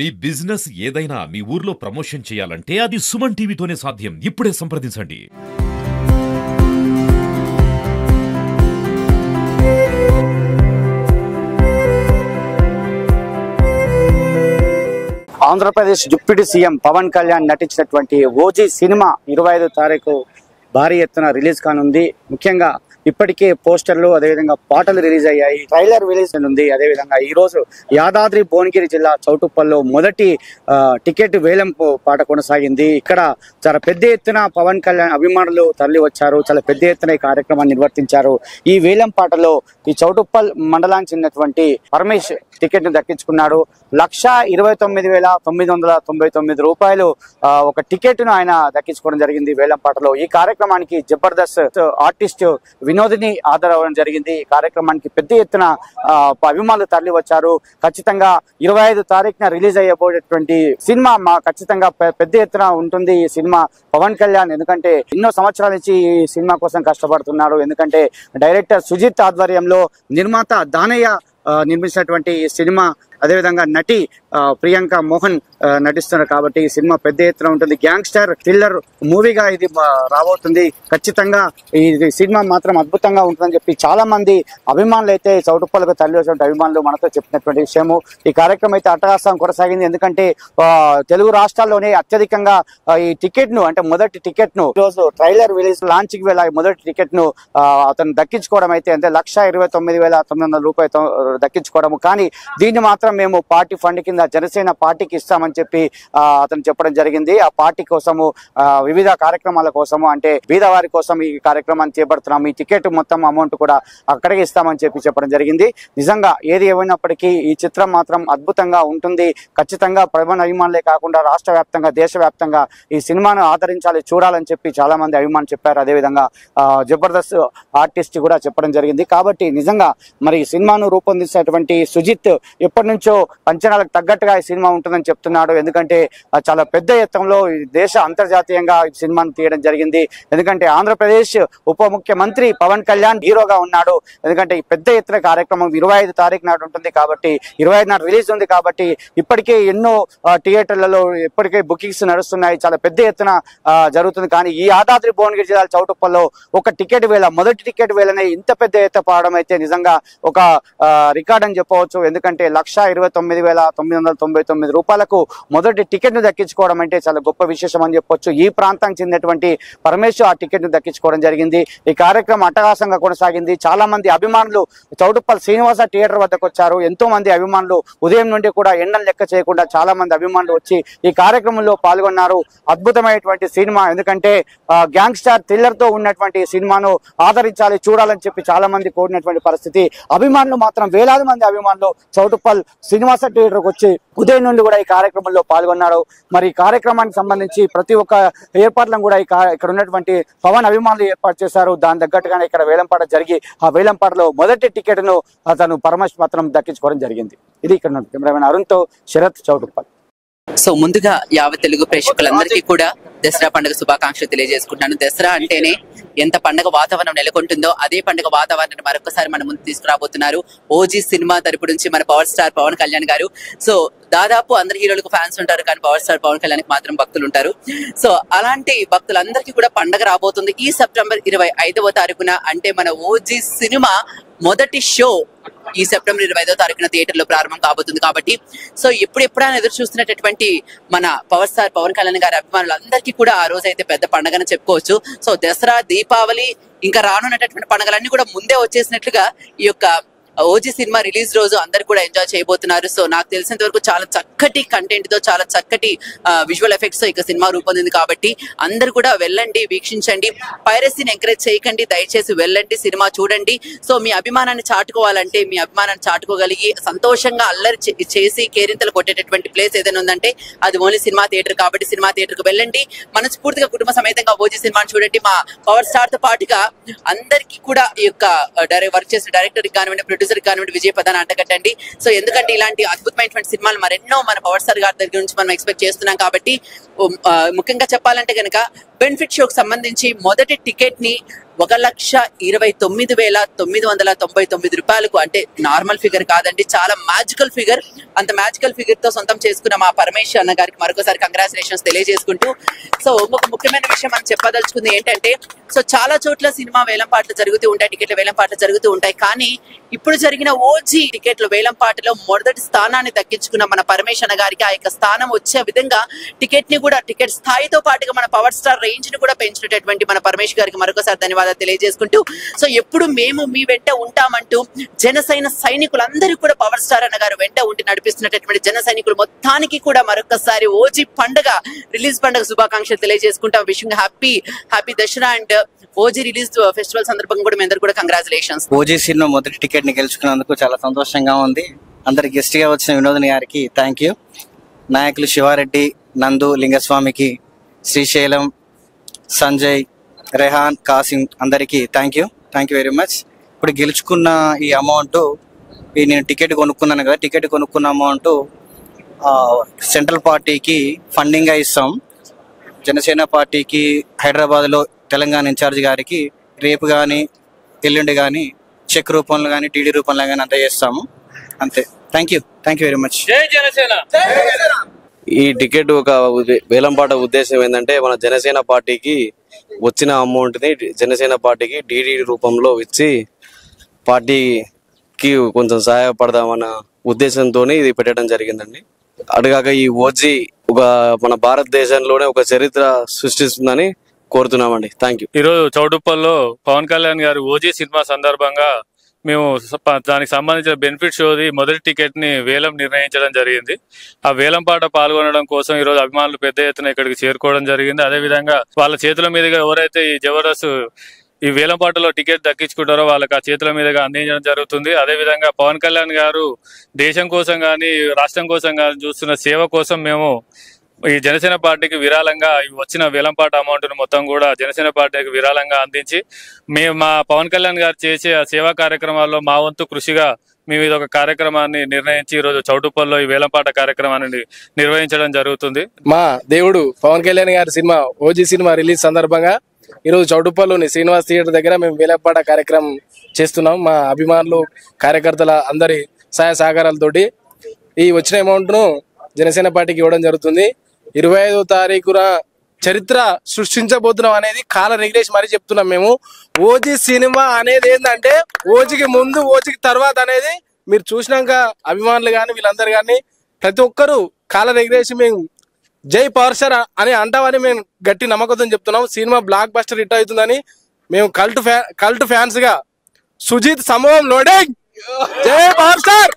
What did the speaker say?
మీ business ఏదైనా మీ ఊర్లో promotion చేయాలంటే అది సుమన్ టీవీతోనే సాధ్యం. ఇప్పుడే సంప్రదించండి. ఆంధ్రప్రదేశ్ డిప్యూటీ సీఎం పవన్ కళ్యాణ్ నటించినటువంటి ఓజీ సినిమా 25వ తారీఖు భారీ ఎత్తున రిలీజ్ కానుంది. ముఖ్యంగా ఇప్పటికే పోస్టర్లు అదేవిధంగా పాటలు రిలీజ్ అయ్యాయి, ట్రైలర్ రిలీజ్ ఉంది. అదేవిధంగా ఈ రోజు యాదాద్రి భువనగిరి జిల్లా చౌటుప్పల్లో మొదటి టికెట్ వేలంపు పాట కొనసాగింది. ఇక్కడ చాలా పెద్ద ఎత్తున పవన్ కళ్యాణ్ అభిమానులు తరలి వచ్చారు. చాలా పెద్ద ఎత్తున ఈ కార్యక్రమాన్ని నిర్వర్తించారు. ఈ వేలం పాటలో ఈ చౌటుప్పల్ మండలానికి చెందినటువంటి పరమేష్ టికెట్ ను దక్కించుకున్నాడు. 1,29,999 రూపాయలు ఒక టికెట్ ను ఆయన దక్కించుకోవడం జరిగింది వేలం పాటలో. ఈ కార్యక్రమానికి జబర్దస్త్ ఆర్టిస్ట్ వినోదిని ఆదరవడం జరిగింది. ఈ కార్యక్రమానికి పెద్ద ఎత్తున అభిమానులు తరలి వచ్చారు. ఖచ్చితంగా 25 తారీఖున రిలీజ్ అయ్యబోయేటువంటి సినిమా ఖచ్చితంగా పెద్ద ఎత్తున ఉంటుంది ఈ సినిమా. పవన్ కళ్యాణ్ ఎందుకంటే ఎన్నో సంవత్సరాల నుంచి ఈ సినిమా కోసం కష్టపడుతున్నారు. ఎందుకంటే డైరెక్టర్ సుజిత్ ఆధ్వర్యంలో నిర్మాత దానయ్య నిర్మించినటువంటి ఈ సినిమా, అదేవిధంగా నటి ప్రియాంక మోహన్ నటిస్తున్నారు కాబట్టి ఈ సినిమా పెద్ద ఎత్తున ఉంటుంది. గ్యాంగ్స్టర్ థ్రిల్లర్ మూవీగా ఇది రాబోతుంది. ఖచ్చితంగా ఈ సినిమా మాత్రం అద్భుతంగా ఉంటుందని చెప్పి చాలా మంది అభిమానులు అయితే చౌటుప్పలకు తరలి వచ్చినటువంటి అభిమానులు మనతో చెప్పినటువంటి విషయము. ఈ కార్యక్రమం అయితే అట్టహాసం కొనసాగింది. ఎందుకంటే తెలుగు రాష్ట్రాల్లోనే అత్యధికంగా ఈ టికెట్ ను అంటే మొదటి టికెట్ ను రోజు ట్రైలర్ రిలీజ్ లాంచ్ కి వెళ్ళి మొదటి టికెట్ ను అతను దక్కించుకోవడం అయితే అంటే 1,29,900 రూపాయలు దక్కించుకోవడము. కానీ దీన్ని మాత్రం మేము పార్టీ ఫండ్ కింద జనసేన పార్టీకి ఇస్తామని చెప్పి అతను చెప్పడం జరిగింది. ఆ పార్టీ కోసము వివిధ కార్యక్రమాల కోసము అంటే బీదవారి కోసం ఈ కార్యక్రమాన్ని చేపడుతున్నాం, ఈ టికెట్ మొత్తం అమౌంట్ కూడా అక్కడికి ఇస్తామని చెప్పడం జరిగింది. నిజంగా ఏది ఏమైనప్పటికీ ఈ చిత్రం మాత్రం అద్భుతంగా ఉంటుంది. ఖచ్చితంగా ప్రధాన అభిమానులే కాకుండా రాష్ట్ర వ్యాప్తంగా దేశవ్యాప్తంగా ఈ సినిమాను ఆదరించాలి, చూడాలని చెప్పి చాలా మంది అభిమానులు చెప్పారు. అదేవిధంగా జబర్దస్త్ ఆర్టిస్ట్ కూడా చెప్పడం జరిగింది. కాబట్టి నిజంగా మరి ఈ సినిమాను రూపొందించినటువంటి సుజిత్ ఎప్పటి నుంచో అంచనాలకు తగ్గట్టుగా ఈ సినిమా ఉంటుందని చెప్తున్నాడు. ఎందుకంటే చాలా పెద్ద ఎత్తులో దేశ అంతర్జాతీయంగా ఈ సినిమాను తీయడం జరిగింది. ఎందుకంటే ఆంధ్రప్రదేశ్ ఉప ముఖ్యమంత్రి పవన్ కళ్యాణ్ హీరోగా ఉన్నాడు. ఎందుకంటే ఈ పెద్ద ఎత్తున కార్యక్రమం 25 తారీఖు నాడు ఉంటుంది కాబట్టి 25 నాడు రిలీజ్ ఉంది కాబట్టి ఇప్పటికే ఎన్నో థియేటర్లలో ఇప్పటికే బుకింగ్స్ నడుస్తున్నాయి. చాలా పెద్ద ఎత్తున జరుగుతుంది. కానీ ఈ యాదాద్రి భువనగిరి జిల్లా చౌటుప్పల్లో ఒక టికెట్ వేల మొదటి టికెట్ వేలనే ఇంత పెద్ద ఎత్తున పాడడం అయితే నిజంగా ఒక రికార్డ్ అని చెప్పవచ్చు. ఎందుకంటే 1,29,999 రూపాయలకు మొదటి టికెట్ ను దక్కించుకోవడం అంటే చాలా గొప్ప విశేషం అని చెప్పొచ్చు. ఈ ప్రాంతానికి చెందినటువంటి పరమేశ్వర్ ఆ టికెట్ ను దక్కించుకోవడం జరిగింది. ఈ కార్యక్రమం అట్టహాసంగా కొనసాగింది. చాలా మంది అభిమానులు చౌటుప్పల్ శ్రీనివాస థియేటర్ వద్దకు వచ్చారు. ఎంతో మంది అభిమానులు ఉదయం నుండి కూడా ఎండలు లెక్క చేయకుండా చాలా మంది అభిమానులు వచ్చి ఈ కార్యక్రమంలో పాల్గొన్నారు. అద్భుతమైనటువంటి సినిమా. ఎందుకంటే గ్యాంగ్స్టర్ థ్రిల్లర్ తో ఉన్నటువంటి సినిమాను ఆదరించాలి, చూడాలని చెప్పి చాలా మంది కోరినటువంటి పరిస్థితి. అభిమానులు మాత్రం వేలాది మంది అభిమానులు చౌటుప్పల్ శ్రీనివాస థియేటర్కి వచ్చి ఉదయం నుండి కూడా ఈ కార్యక్రమంలో పాల్గొన్నారు. మరి ఈ కార్యక్రమానికి సంబంధించి ప్రతి ఒక్క ఏర్పాట్లను కూడా ఇక్కడ ఉన్నటువంటి పవన్ అభిమానులు ఏర్పాటు చేశారు. దాని తగ్గట్టుగానే ఇక్కడ వేలంపాట జరిగి ఆ వేలంపాటలో మొదటి టికెట్ ను అతను పరమేశ్ మాత్రం దక్కించుకోవడం జరిగింది. ఇది ఇక్కడ కెమెరామెన్ అరుణ్తో శరత్, చౌటుప్పల్. సో ముందుగా యావత్ తెలుగు ప్రేక్షకులందరికీ కూడా దసరా పండుగ శుభాకాంక్షలు తెలియజేసుకుంటున్నాను. దసరా అంటేనే ఎంత పండుగ వాతావరణం నెలకొంటుందో అదే పండుగ వాతావరణాన్ని మరొకసారి మన ముందు తీసుకురాబోతున్నారు ఓజీ సినిమా తరపు నుంచి మన పవర్ స్టార్ పవన్ కళ్యాణ్ గారు. సో దాదాపు అందరి హీరోలకు ఫ్యాన్స్ ఉంటారు, కానీ పవర్ స్టార్ పవన్ కళ్యాణ్ మాత్రం భక్తులు ఉంటారు. సో అలాంటి భక్తులందరికీ కూడా పండుగ రాబోతుంది ఈ సెప్టెంబర్ 25వ తారీఖున. అంటే మన ఓజీ సినిమా మొదటి షో ఈ సెప్టెంబర్ 25వ తారీఖున థియేటర్ లో ప్రారంభం కాబోతుంది. కాబట్టి సో ఎప్పుడైనా ఎదురు చూస్తున్నటువంటి మన పవర్ స్టార్ పవన్ కళ్యాణ్ గారి అభిమానులందరికీ కూడా ఆ రోజు అయితే పెద్ద పండుగని చెప్పుకోవచ్చు. సో దసరా, దీపావళి ఇంకా రానున్నటువంటి పండుగలన్నీ కూడా ముందే వచ్చేసినట్లుగా ఈ యొక్క ఓజీ సినిమా రిలీజ్ రోజు అందరు కూడా ఎంజాయ్ చేయబోతున్నారు. సో నాకు తెలిసినంత వరకు చాలా చక్కటి కంటెంట్ తో, చాలా చక్కటి విజువల్ ఎఫెక్ట్స్ తో ఇక సినిమా రూపొందింది. కాబట్టి అందరు కూడా వెళ్ళండి, వీక్షించండి, పైరసీని ఎంకరేజ్ చేయకండి, దయచేసి వెళ్ళండి, సినిమా చూడండి. సో మీ అభిమానాన్ని చాటుకోవాలంటే, మీ అభిమానాన్ని చాటుకోగలిగి సంతోషంగా అల్లరి చేసి కేరింతలు కొట్టేటటువంటి ప్లేస్ ఏదైనా ఉందంటే అది ఓన్లీ సినిమా థియేటర్. కాబట్టి సినిమా థియేటర్ కు వెళ్ళండి, మనస్ఫూర్తిగా కుటుంబ సమేతంగా ఓజీ సినిమాని చూడండి. మా పవర్ స్టార్ తో పాటుగా అందరికీ కూడా ఈ యొక్క వర్క్ చేసిన డైరెక్టర్ కానివ్వండి, ప్రొడ్యూసర్ కానివ్వండి, విజయ్ పదాన్ని అంటగట్టండి. సో ఎందుకంటే ఇలాంటి అద్భుతమైనటువంటి సినిమాలు మరెన్నో మన పవర్ స్టార్ గారి దగ్గర నుంచి మనం ఎక్స్పెక్ట్ చేస్తున్నాం. కాబట్టి ముఖ్యంగా చెప్పాలంటే కనుక బెనిఫిట్ షోకి సంబంధించి మొదటి టికెట్ ని 1,29,999 రూపాయలకు, అంటే నార్మల్ ఫిగర్ కాదండి, చాలా మ్యాజికల్ ఫిగర్. అంత మ్యాజికల్ ఫిగర్ తో సొంతం చేసుకున్న మా పరమేశ్ అన్న గారికి మరొకసారి కంగ్రాచులేషన్స్ తెలియజేసుకుంటూ, సో ఇంకొక ముఖ్యమైన విషయం మనం చెప్పదలుచుకుంది ఏంటంటే, సో చాలా చోట్ల సినిమా వేలం పాటలు జరుగుతూ ఉంటాయి, టికెట్ల వేలం పాటలు జరుగుతూ ఉంటాయి. కానీ ఇప్పుడు జరిగిన ఓజీ టికెట్ల వేలం పాటలో మొదటి స్థానాన్ని దక్కించుకున్న మన పరమేశ్ అన్న గారికి ఆ యొక్క స్థానం వచ్చే విధంగా టికెట్ స్థాయితో పాటుగా మన పవర్ స్టార్ రేంజ్ ని కూడా పెంచినటువంటి మన పరమేశ్ గారికి మరొకసారి ధన్యవాదాలు తెలియజేసుకుంటూ, సో ఎప్పుడు మేము మీ వెంట ఉంటామంటూ జనసేన సైనికులందరూ కూడా పవర్ స్టార్ అన్న గారు వెంట ఉండి నడిపిస్తున్నటువంటి జన సైనికులు మొత్తానికి కూడా మరొకసారి ఓజీ పండుగ రిలీజ్ పండుగ శుభాకాంక్షలు తెలియజేసుకుంటాం. Wishing happy Dasara and OG release festival సందర్భంగా కూడా మీ అందరూ కూడా కంగ్రాచులేషన్స్. ఓజీ సినిమా మొదటి టికెట్ ని గెలుచుకున్నందుకు చాలా సంతోషంగా ఉంది. అందరి గెస్ట్ గా వచ్చిన వినోదిని గారికి థ్యాంక్ యూ. నాయకులు శివారెడ్డి, నందు, లింగస్వామికి, శ్రీశైలం, సంజయ్, రెహాన్, కాసిం అందరికి థ్యాంక్ యూ వెరీ మచ్. ఇప్పుడు గెలుచుకున్న ఈ అమౌంట్, నేను టికెట్ కొనుక్కున్నాను కదా, టికెట్ కొనుక్కున్న అమౌంట్ సెంట్రల్ పార్టీకి ఫండింగ్ గా ఇస్తాం. జనసేన పార్టీకి హైదరాబాద్లో తెలంగాణ ఇన్ఛార్జ్ గారికి రేపు కానీ ఎల్లుండి కానీ చెక్ రూపంలో కానీ టీడీ రూపంలో కానీ అందజేస్తాము. అంతే. Thank you very much. ఈ టికెట్ ఒక వేలంపాట ఉద్దేశం ఏంటంటే, మన జనసేన పార్టీకి వచ్చిన అమౌంట్ ని జనసేన పార్టీకి డీడీ రూపంలో ఇచ్చి పార్టీకి కొంచెం సహాయపడదామన్న ఉద్దేశంతో ఇది పెట్టడం జరిగిందండి. అటుగాక ఈ ఓజీ మన భారతదేశంలోనే ఒక చరిత్ర సృష్టిస్తుందని కోరుతున్నామండి. Thank you. ఈరోజు చౌటుప్పల్లో పవన్ కళ్యాణ్ గారు ఓజీ సినిమా సందర్భంగా మేము దానికి సంబంధించిన బెనిఫిట్ షోది మొదటి టికెట్ ని వేలం నిర్ణయించడం జరిగింది. ఆ వేలం పాట పాల్గొనడం కోసం ఈ రోజు అభిమానులు పెద్ద ఎత్తున ఇక్కడికి చేరుకోవడం జరిగింది. అదే విధంగా వాళ్ళ చేతుల మీదుగా ఎవరైతే ఈ జబర్దస్త్ ఈ వేలం పాటలో టికెట్ దక్కించుకుంటారో వాళ్ళకి ఆ చేతుల మీదుగా అందించడం జరుగుతుంది. అదే విధంగా పవన్ కళ్యాణ్ గారు దేశం కోసం కానీ రాష్ట్రం కోసం కానీ చూస్తున్న సేవ కోసం మేము ఈ జనసేన పార్టీకి విరాళంగా వచ్చిన వేలంపాట అమౌంట్ ను మొత్తం కూడా జనసేన పార్టీకి విరాళంగా అందించి మేము మా పవన్ కళ్యాణ్ గారు చేసే ఆ సేవా కార్యక్రమాల్లో మా వంతు కృషిగా మేము ఇది ఒక కార్యక్రమాన్ని నిర్ణయించి ఈరోజు చౌటుప్పల్లో ఈ వేలంపాట కార్యక్రమాన్ని నిర్వహించడం జరుగుతుంది. మా దేవుడు పవన్ కళ్యాణ్ గారి సినిమా ఓజీ సినిమా రిలీజ్ సందర్భంగా ఈరోజు చౌటుప్పల్లోని శ్రీనివాస్ థియేటర్ దగ్గర మేము వేలంపాట కార్యక్రమం చేస్తున్నాం. మా అభిమానులు, కార్యకర్తల అందరి సహాయ సహకారాలతోటి ఈ వచ్చిన అమౌంట్ ను జనసేన పార్టీకి ఇవ్వడం జరుగుతుంది. 25వ తారీఖున చరిత్ర సృష్టించబోతున్నాం అనేది కాల రెగ్యులేషన్ మరీ చెప్తున్నాం. మేము ఓజీ సినిమా అనేది ఏంటంటే ఓజీకి ముందు ఓజీకి తర్వాత అనేది మీరు చూసినాక అభిమానులు కానీ వీళ్ళందరూ కానీ ప్రతి ఒక్కరూ కాల రెగ్యులేషన్ మేము జై పవర్ స్టార్ అని అంటామని మేము గట్టి నమ్మకంతో చెప్తున్నాం. సినిమా బ్లాక్ బస్టర్ హిట్ అవుతుందని మేము కల్ట్ ఫ్యాన్స్ గా సుజిత్ సమూహం లోడింగ్ జై పవర్ స్టార్.